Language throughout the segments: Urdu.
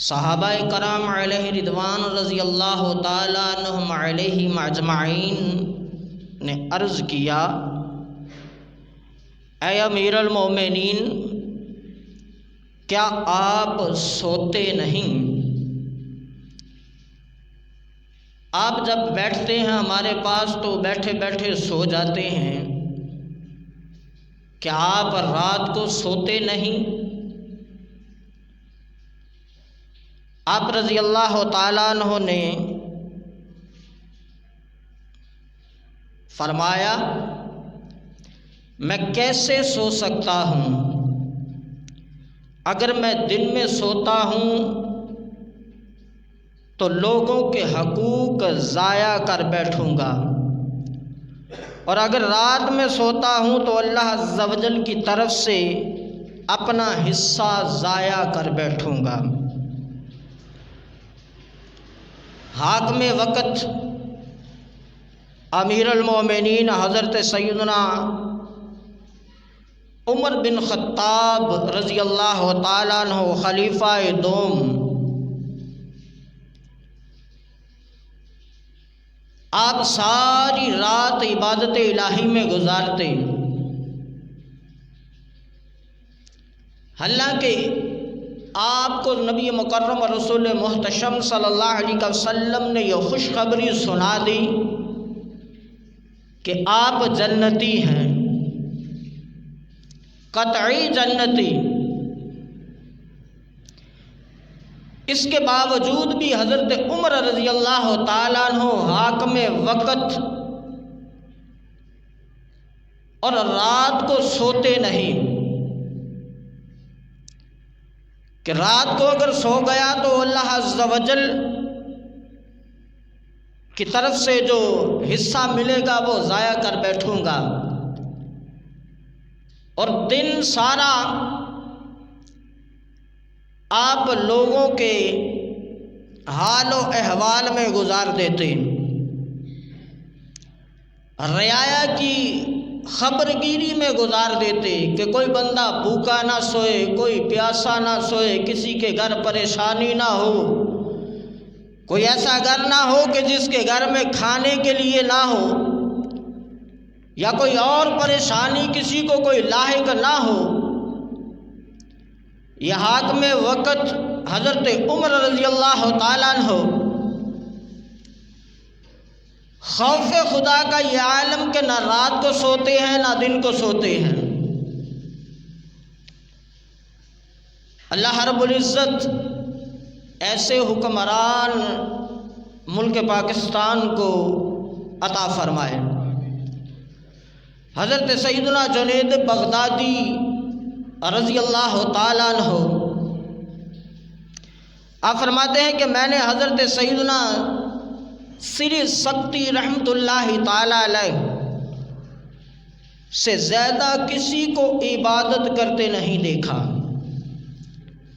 صحابہ کرام علیہ رضوان رضی اللہ تعالیٰ عنہم علیہم اجمعین نے عرض کیا، اے امیر المومنین، کیا آپ سوتے نہیں؟ آپ جب بیٹھتے ہیں ہمارے پاس تو بیٹھے بیٹھے سو جاتے ہیں، کیا آپ رات کو سوتے نہیں؟ آپ رضی اللہ تعالیٰ عنہ نے فرمایا، میں کیسے سو سکتا ہوں؟ اگر میں دن میں سوتا ہوں تو لوگوں کے حقوق ضائع کر بیٹھوں گا، اور اگر رات میں سوتا ہوں تو اللہ عز و جل کی طرف سے اپنا حصہ ضائع کر بیٹھوں گا۔ حاکم وقت امیر المومنین حضرت سیدنا عمر بن خطاب رضی اللہ تعالیٰ عنہ خلیفہ دوم، آپ ساری رات عبادت الہی میں گزارتے، حالانکہ آپ کو نبی مکرم اور رسول محتشم صلی اللہ علیہ وسلم نے یہ خوشخبری سنا دی کہ آپ جنتی ہیں، قطعی جنتی۔ اس کے باوجود بھی حضرت عمر رضی اللہ تعالیٰ عنہ حاکم وقت اور رات کو سوتے نہیں، کہ رات کو اگر سو گیا تو اللہ عز و جل کی طرف سے جو حصہ ملے گا وہ ضائع کر بیٹھوں گا، اور دن سارا آپ لوگوں کے حال و احوال میں گزار دیتے، رعایا کی خبرگیری میں گزار دیتے کہ کوئی بندہ بھوکا نہ سوئے، کوئی پیاسا نہ سوئے، کسی کے گھر پریشانی نہ ہو، کوئی ایسا گھر نہ ہو کہ جس کے گھر میں کھانے کے لیے نہ ہو، یا کوئی اور پریشانی کسی کو کوئی لاحق نہ ہو۔ یہ حاکم وقت حضرت عمر رضی اللہ تعالیٰ عنہ خوف خدا کا یہ عالم کہ نہ رات کو سوتے ہیں نہ دن کو سوتے ہیں۔ اللہ رب العزت ایسے حکمران ملک پاکستان کو عطا فرمائے۔ حضرت سیدنا جنید بغدادی رضی اللہ تعالیٰ عنہ آپ فرماتے ہیں کہ میں نے حضرت سیدنا سری سکتی رحمت اللہ تعالی علیہ سے زیادہ کسی کو عبادت کرتے نہیں دیکھا،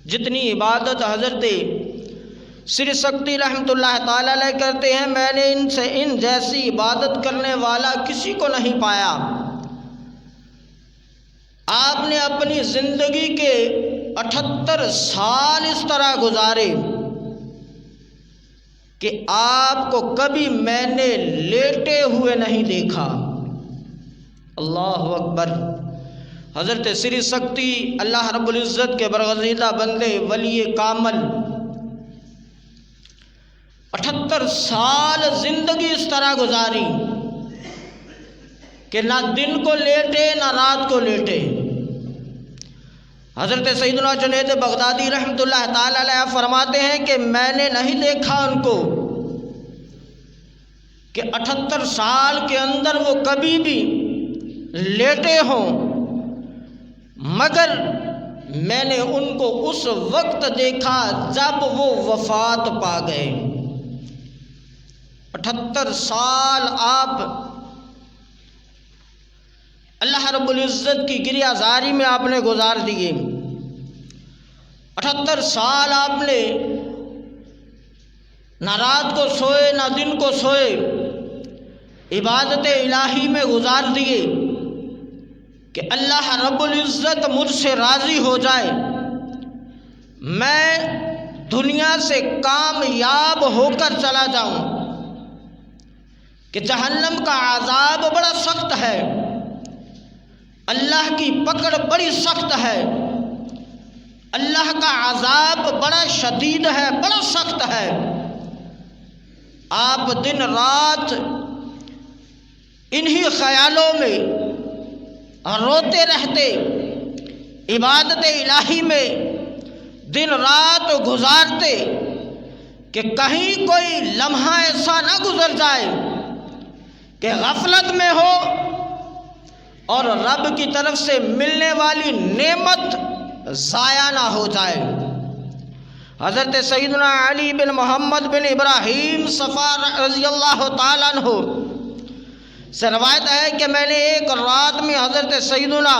جتنی عبادت حضرت سری سکتی رحمت اللہ تعالی علیہ کرتے ہیں، میں نے ان جیسی عبادت کرنے والا کسی کو نہیں پایا۔ آپ نے اپنی زندگی کے 78 سال اس طرح گزارے کہ آپ کو کبھی میں نے لیٹے ہوئے نہیں دیکھا۔ اللہ اکبر۔ حضرت سری سکتی اللہ رب العزت کے برگزیدہ بندے ولی کامل 78 سال زندگی اس طرح گزاری کہ نہ دن کو لیٹے نہ رات کو لیٹے۔ حضرت سیدنا جنید بغدادی رحمت اللہ تعالی علیہ فرماتے ہیں کہ میں نے نہیں دیکھا ان کو کہ 78 سال کے اندر وہ کبھی بھی لیٹے ہوں، مگر میں نے ان کو اس وقت دیکھا جب وہ وفات پا گئے۔ 78 سال آپ اللہ رب العزت کی گریہ زاری میں آپ نے گزار دیے۔ 78 سال آپ نے نہ رات کو سوئے نہ دن کو سوئے، عبادت الہی میں گزار دیے کہ اللہ رب العزت مجھ سے راضی ہو جائے، میں دنیا سے کامیاب ہو کر چلا جاؤں کہ جہنم کا عذاب بڑا سخت ہے، اللہ کی پکڑ بڑی سخت ہے، اللہ کا عذاب بڑا شدید ہے، بڑا سخت ہے۔ آپ دن رات انہی خیالوں میں روتے رہتے، عبادت الہی میں دن رات گزارتے کہ کہیں کوئی لمحہ ایسا نہ گزر جائے کہ غفلت میں ہو اور رب کی طرف سے ملنے والی نعمت ضائع نہ ہو جائے۔ حضرت سیدنا علی بن محمد بن ابراہیم صفار رضی اللہ تعالیٰ عنہ سے روایت ہے کہ میں نے ایک رات میں حضرت سیدنا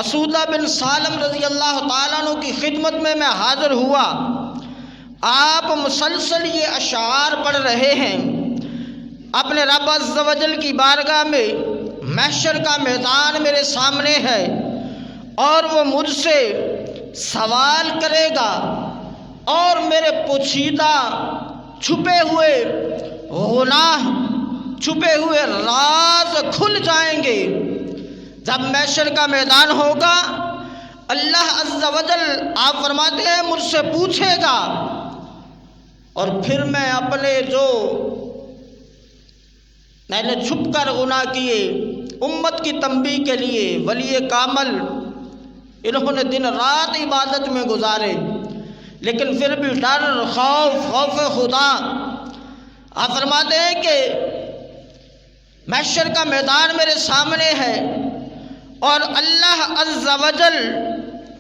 اسودہ بن سالم رضی اللہ تعالیٰ عنہ کی خدمت میں حاضر ہوا۔ آپ مسلسل یہ اشعار پڑھ رہے ہیں، اپنے رب عز و جل کی بارگاہ میں محشر کا میدان میرے سامنے ہے اور وہ مجھ سے سوال کرے گا اور میرے پوشیدہ چھپے ہوئے گناہ، چھپے ہوئے راز کھل جائیں گے۔ جب محشر کا میدان ہوگا اللہ عز و جل آپ فرماتے ہیں مجھ سے پوچھے گا، اور پھر میں اپنے جو میں نے چھپ کر گناہ کیے امت کی تنبیہ کے لیے، ولی کامل انہوں نے دن رات عبادت میں گزارے لیکن پھر بھی ڈر، خوف خدا، آپ فرماتے ہیں کہ محشر کا میدان میرے سامنے ہے اور اللہ عز و جل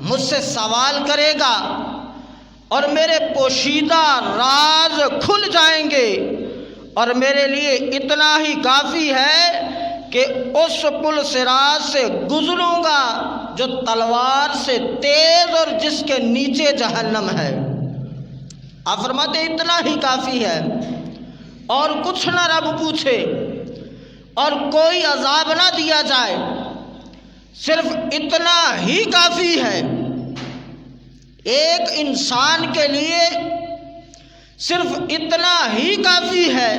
مجھ سے سوال کرے گا اور میرے پوشیدہ راز کھل جائیں گے، اور میرے لیے اتنا ہی کافی ہے کہ اس پل صراط سے گزروں گا جو تلوار سے تیز اور جس کے نیچے جہنم ہے۔ آپ فرماتے ہیں اتنا ہی کافی ہے اور کچھ نہ رب پوچھے اور کوئی عذاب نہ دیا جائے، صرف اتنا ہی کافی ہے۔ ایک انسان کے لیے صرف اتنا ہی کافی ہے،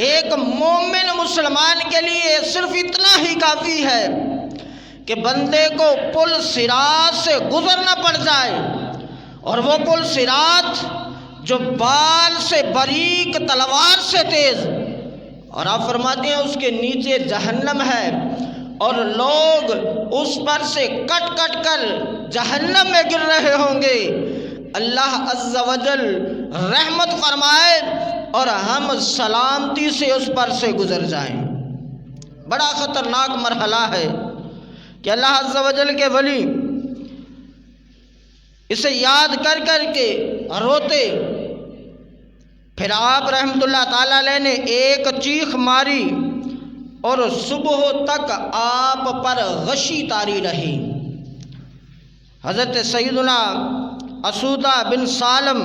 ایک مومن مسلمان کے لیے صرف اتنا ہی کافی ہے کہ بندے کو پل صراط سے گزرنا پڑ جائے، اور وہ پل صراط جو بال سے باریک تلوار سے تیز، اور آپ فرماتے ہیں اس کے نیچے جہنم ہے اور لوگ اس پر سے کٹ کٹ کر جہنم میں گر رہے ہوں گے۔ اللہ عز و جل رحمت فرمائے اور ہم سلامتی سے اس پر سے گزر جائیں۔ بڑا خطرناک مرحلہ ہے کہ اللہ عز و جل کے ولی اسے یاد کر کر کے روتے۔ پھر آپ رحمت اللہ تعالیٰ علیہ نے ایک چیخ ماری اور صبح تک آپ پر غشی طاری رہی۔ حضرت سیدنا اسودہ بن سالم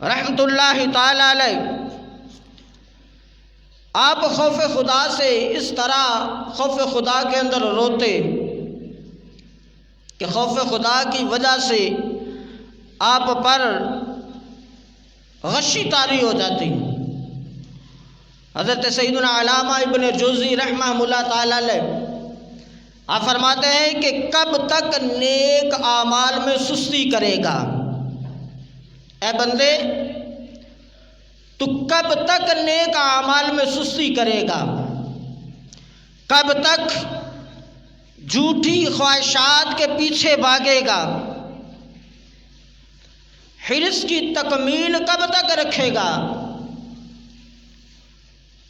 رحمت اللہ تعالیٰ علیہ آپ خوف خدا سے اس طرح خوف خدا کے اندر روتے کہ خوف خدا کی وجہ سے آپ پر غشی طاری ہو جاتی۔ حضرت سیدنا علامہ ابن جوزی رحمہ اللہ تعالیٰ علیہ آپ فرماتے ہیں کہ کب تک نیک اعمال میں سستی کرے گا؟ اے بندے تو کب تک نیک اعمال میں سستی کرے گا؟ کب تک جھوٹی خواہشات کے پیچھے بھاگے گا؟ حرص کی تکمیل کب تک رکھے گا؟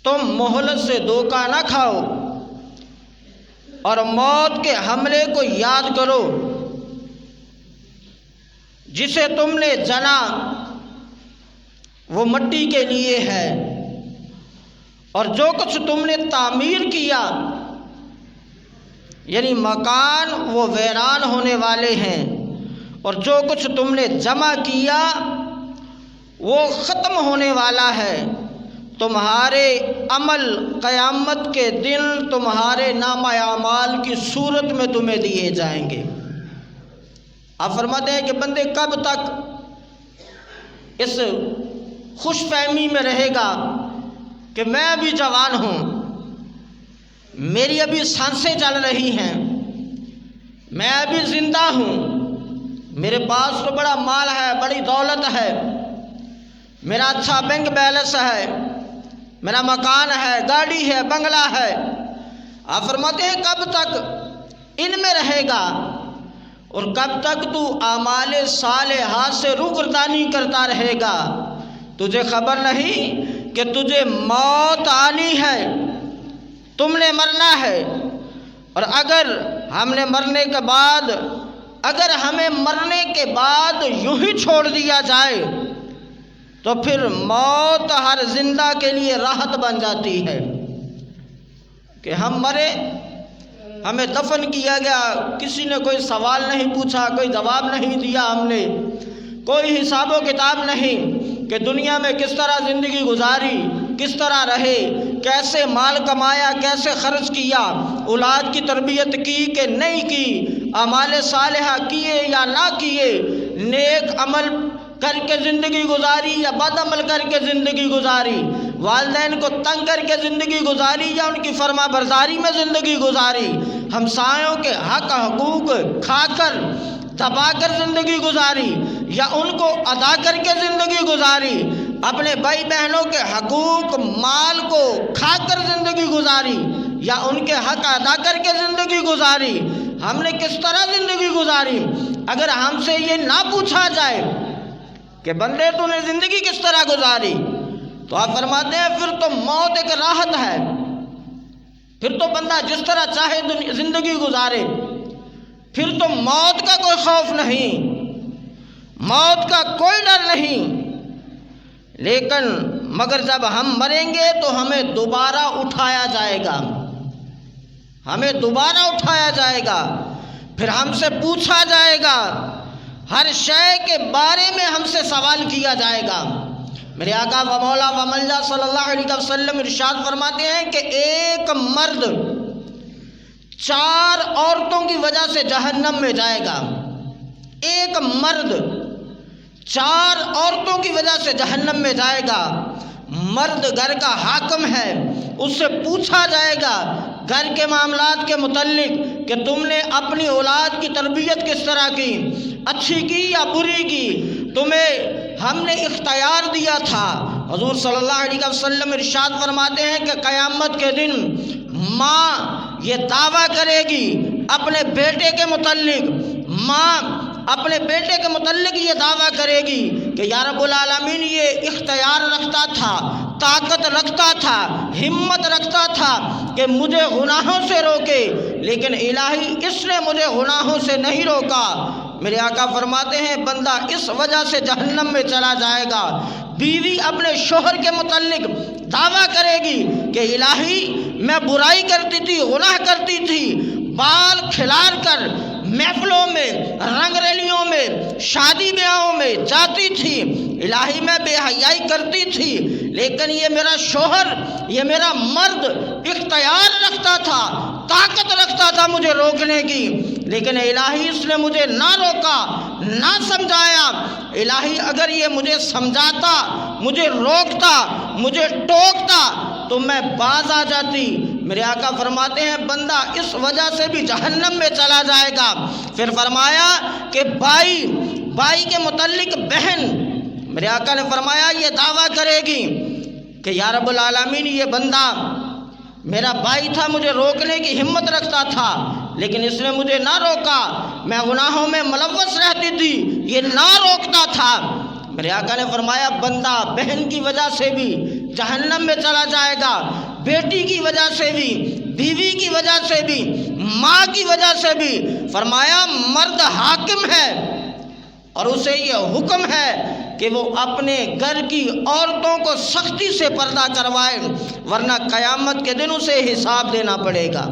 تم مہلت سے دھوکہ نہ کھاؤ اور موت کے حملے کو یاد کرو۔ جسے تم نے جنا وہ مٹی کے لیے ہے، اور جو کچھ تم نے تعمیر کیا یعنی مکان وہ ویران ہونے والے ہیں، اور جو کچھ تم نے جمع کیا وہ ختم ہونے والا ہے۔ تمہارے عمل قیامت کے دن تمہارے نامہ اعمال کی صورت میں تمہیں دیے جائیں گے۔ آپ فرماتے ہیں کہ بندے کب تک اس خوش فہمی میں رہے گا کہ میں ابھی جوان ہوں، میری ابھی سانسیں چل رہی ہیں، میں ابھی زندہ ہوں، میرے پاس تو بڑا مال ہے، بڑی دولت ہے، میرا اچھا بینک بیلنس ہے، میرا مکان ہے، گاڑی ہے، بنگلہ ہے۔ آپ فرماتے ہیں کب تک ان میں رہے گا اور کب تک تو اعمال صالحات سے روگردانی کرتا رہے گا؟ تجھے خبر نہیں کہ تجھے موت آنی ہے، تم نے مرنا ہے، اور اگر ہمیں مرنے کے بعد یوں ہی چھوڑ دیا جائے تو پھر موت ہر زندہ کے لیے راحت بن جاتی ہے کہ ہم مرے، ہمیں دفن کیا گیا، کسی نے کوئی سوال نہیں پوچھا، کوئی جواب نہیں دیا، ہم نے کوئی حساب و کتاب نہیں کہ دنیا میں کس طرح زندگی گزاری، کس طرح رہے، کیسے مال کمایا، کیسے خرچ کیا، اولاد کی تربیت کی کہ نہیں کی، اعمال صالحہ کیے یا نہ کیے، نیک عمل کر کے زندگی گزاری یا بد عمل کر کے زندگی گزاری، والدین کو تنگ کر کے زندگی گزاری یا ان کی فرما برداری میں زندگی گزاری، ہمسایوں کے حق حقوق کھا کر دبا کر زندگی گزاری یا ان کو ادا کر کے زندگی گزاری، اپنے بھائی بہنوں کے حقوق مال کو کھا کر زندگی گزاری یا ان کے حق ادا کر کے زندگی گزاری، ہم نے کس طرح زندگی گزاری؟ اگر ہم سے یہ نہ پوچھا جائے کہ بندے تو نے زندگی کس طرح گزاری، تو آپ فرماتے ہیں پھر تو موت ایک راحت ہے، پھر تو بندہ جس طرح چاہے زندگی گزارے، پھر تو موت کا کوئی خوف نہیں، موت کا کوئی ڈر نہیں۔ لیکن مگر جب ہم مریں گے تو ہمیں دوبارہ اٹھایا جائے گا، ہمیں دوبارہ اٹھایا جائے گا، پھر ہم سے پوچھا جائے گا، ہر شے کے بارے میں ہم سے سوال کیا جائے گا۔ میرے آقا و مولا و منجا صلی اللہ علیہ وسلم ارشاد فرماتے ہیں کہ ایک مرد 4 عورتوں کی وجہ سے جہنم میں جائے گا، ایک مرد 4 عورتوں کی وجہ سے جہنم میں جائے گا۔ مرد گھر کا حاکم ہے، اس سے پوچھا جائے گا گھر کے معاملات کے متعلق کہ تم نے اپنی اولاد کی تربیت کس طرح کی، اچھی کی یا بری کی، تمہیں ہم نے اختیار دیا تھا۔ حضور صلی اللہ علیہ وسلم ارشاد فرماتے ہیں کہ قیامت کے دن ماں یہ دعویٰ کرے گی اپنے بیٹے کے متعلق، ماں اپنے بیٹے کے متعلق یہ دعویٰ کرے گی کہ یا رب العالمین یہ اختیار رکھتا تھا، طاقت رکھتا تھا، ہمت رکھتا تھا کہ مجھے گناہوں سے روکے، لیکن الہی اس نے مجھے گناہوں سے نہیں روکا۔ میرے آقا فرماتے ہیں بندہ اس وجہ سے جہنم میں چلا جائے گا۔ بیوی اپنے شوہر کے متعلق دعویٰ کرے گی کہ الہی میں برائی کرتی تھی، گناہ کرتی تھی، بال کھلار کر محفلوں میں، رنگ ریلیوں میں، شادی بیاہوں میں جاتی تھی، الہی میں بے حیائی کرتی تھی، لیکن یہ میرا شوہر، یہ میرا مرد اختیار رکھتا تھا، طاقت رکھتا تھا مجھے روکنے کی، لیکن الہی اس نے مجھے نہ روکا، نہ سمجھایا۔ الہی اگر یہ مجھے سمجھاتا، مجھے روکتا، مجھے ٹوکتا تو میں باز آ جاتی۔ میرے آقا فرماتے ہیں بندہ اس وجہ سے بھی جہنم میں چلا جائے گا۔ پھر فرمایا کہ بھائی کے متعلق بہن، میرے آقا نے فرمایا یہ دعویٰ کرے گی کہ یا رب العالمین یہ بندہ میرا بھائی تھا، مجھے روکنے کی ہمت رکھتا تھا، لیکن اس نے مجھے نہ روکا، میں گناہوں میں ملوث رہتی تھی، یہ نہ روکتا تھا۔ میرے آقا نے فرمایا بندہ بہن کی وجہ سے بھی جہنم میں چلا جائے گا، بیٹی کی وجہ سے بھی، بیوی کی وجہ سے بھی، ماں کی وجہ سے بھی۔ فرمایا مرد حاکم ہے اور اسے یہ حکم ہے کہ وہ اپنے گھر کی عورتوں کو سختی سے پردہ کروائے، ورنہ قیامت کے دن اسے حساب دینا پڑے گا،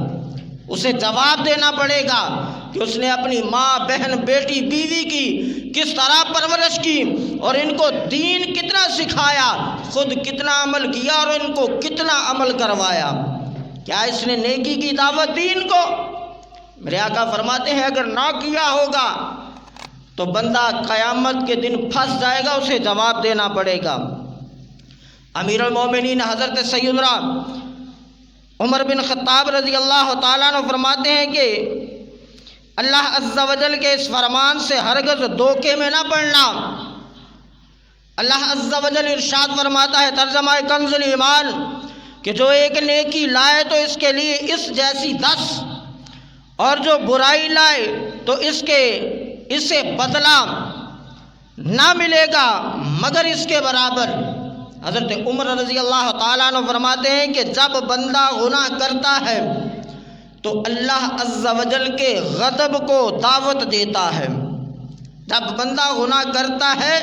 اسے جواب دینا پڑے گا کہ اس نے اپنی ماں، بہن، بیٹی، بیوی کی کس طرح پرورش کی اور ان کو دین کتنا سکھایا، خود کتنا عمل کیا اور ان کو کتنا عمل کروایا۔ کیا اس نے نیکی کی دعوت دی ان کو؟ میرے آقا فرماتے ہیں اگر نہ کیا ہوگا تو بندہ قیامت کے دن پھنس جائے گا، اسے جواب دینا پڑے گا۔ امیر المومنین حضرت سیدنا عمر بن خطاب رضی اللہ تعالیٰ عنہ فرماتے ہیں کہ اللہ عز و جل کے اس فرمان سے ہرگز دھوکے میں نہ پڑنا۔ اللہ عز و جل ارشاد فرماتا ہے ترجمہ کنز الایمان کہ جو ایک نیکی لائے تو اس کے لیے اس جیسی 10، اور جو برائی لائے تو اسے بدلہ نہ ملے گا مگر اس کے برابر۔ حضرت عمر رضی اللہ تعالیٰ عنہ فرماتے ہیں کہ جب بندہ گناہ کرتا ہے تو اللہ عز و جل کے غضب کو دعوت دیتا ہے۔ جب بندہ گناہ کرتا ہے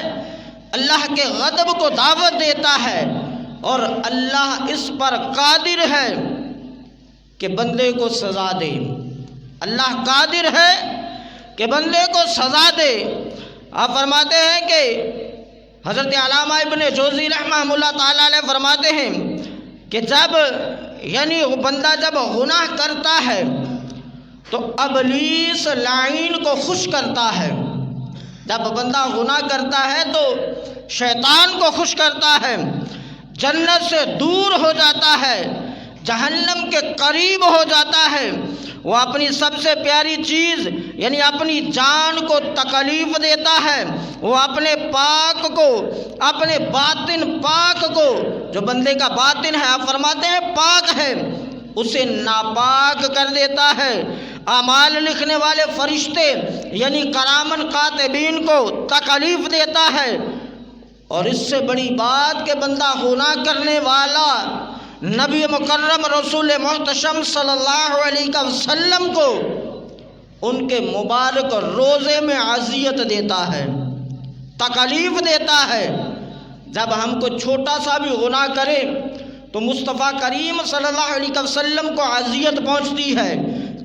اللہ کے غضب کو دعوت دیتا ہے، اور اللہ اس پر قادر ہے کہ بندے کو سزا دے۔ اللہ قادر ہے کہ بندے کو سزا دے۔ آپ فرماتے ہیں کہ حضرت علامہ ابن جوزی رحمہ اللہ تعالیٰ علیہ فرماتے ہیں کہ وہ بندہ جب گناہ کرتا ہے تو ابلیس لعین کو خوش کرتا ہے۔ جب بندہ گناہ کرتا ہے تو شیطان کو خوش کرتا ہے، جنت سے دور ہو جاتا ہے، جہنم کے قریب ہو جاتا ہے۔ وہ اپنی سب سے پیاری چیز یعنی اپنی جان کو تکلیف دیتا ہے، وہ اپنے باطن پاک کو، جو بندے کا باطن ہے آپ فرماتے ہیں پاک ہے، اسے ناپاک کر دیتا ہے۔ اعمال لکھنے والے فرشتے یعنی کرامن کاتبین کو تکلیف دیتا ہے، اور اس سے بڑی بات کہ بندہ گناہ کرنے والا نبی مکرم رسول محتشم صلی اللہ علیہ وسلم کو ان کے مبارک روزے میں اذیت دیتا ہے، تکلیف دیتا ہے۔ جب ہم کو چھوٹا سا بھی گناہ کرے تو مصطفیٰ کریم صلی اللہ علیہ وسلم کو اذیت پہنچتی ہے،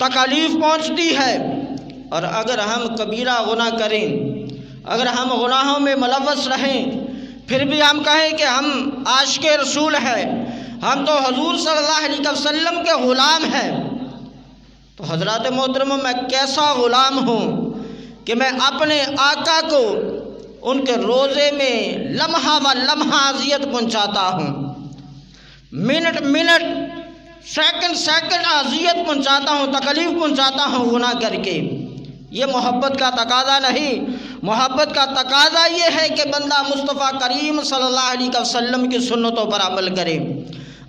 تکلیف پہنچتی ہے۔ اور اگر ہم کبیرہ گناہ کریں، اگر ہم گناہوں میں ملوث رہیں، پھر بھی ہم کہیں کہ ہم عاشق رسول ہیں، ہم تو حضور صلی اللہ علیہ وسلم کے غلام ہیں، تو حضرات محترم میں کیسا غلام ہوں کہ میں اپنے آقا کو ان کے روزے میں لمحہ و لمحہ اذیت پہنچاتا ہوں، منٹ منٹ سیکنڈ سیکنڈ اذیت پہنچاتا ہوں، تکلیف پہنچاتا ہوں گناہ کر کے۔ یہ محبت کا تقاضا نہیں، محبت کا تقاضا یہ ہے کہ بندہ مصطفیٰ کریم صلی اللہ علیہ وسلم کی سنتوں پر عمل کرے۔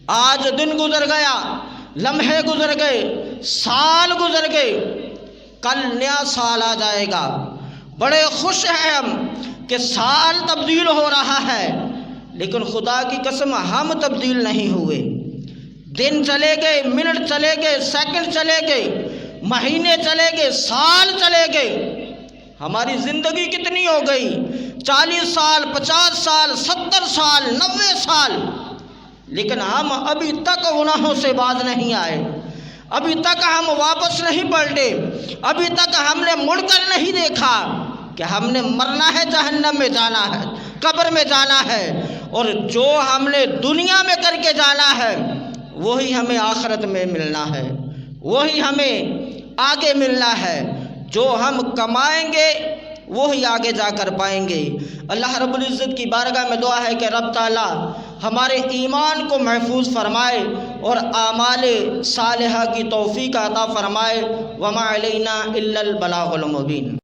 آج دن گزر گیا، لمحے گزر گئے، سال گزر گئے، کل نیا سال آ جائے گا۔ بڑے خوش ہیں ہم کہ سال تبدیل ہو رہا ہے، لیکن خدا کی قسم ہم تبدیل نہیں ہوئے۔ دن چلے گئے، منٹ چلے گئے، سیکنڈ چلے گئے، مہینے چلے گئے، سال چلے گئے۔ ہماری زندگی کتنی ہو گئی؟ 40 سال، 50 سال، 70 سال، 90 سال، لیکن ہم ابھی تک گناہوں سے باز نہیں آئے، ابھی تک ہم واپس نہیں پلٹے، ابھی تک ہم نے مڑ کر نہیں دیکھا کہ ہم نے مرنا ہے، جہنم میں جانا ہے، قبر میں جانا ہے، اور جو ہم نے دنیا میں کر کے جانا ہے وہی ہمیں آخرت میں ملنا ہے، وہی ہمیں آگے ملنا ہے۔ جو ہم کمائیں گے وہی آگے جا کر پائیں گے۔ اللہ رب العزت کی بارگاہ میں دعا ہے کہ رب تعالیٰ ہمارے ایمان کو محفوظ فرمائے اور اعمال صالحہ کی توفیق عطا فرمائے۔ وما علینا الا البلاغ المبین۔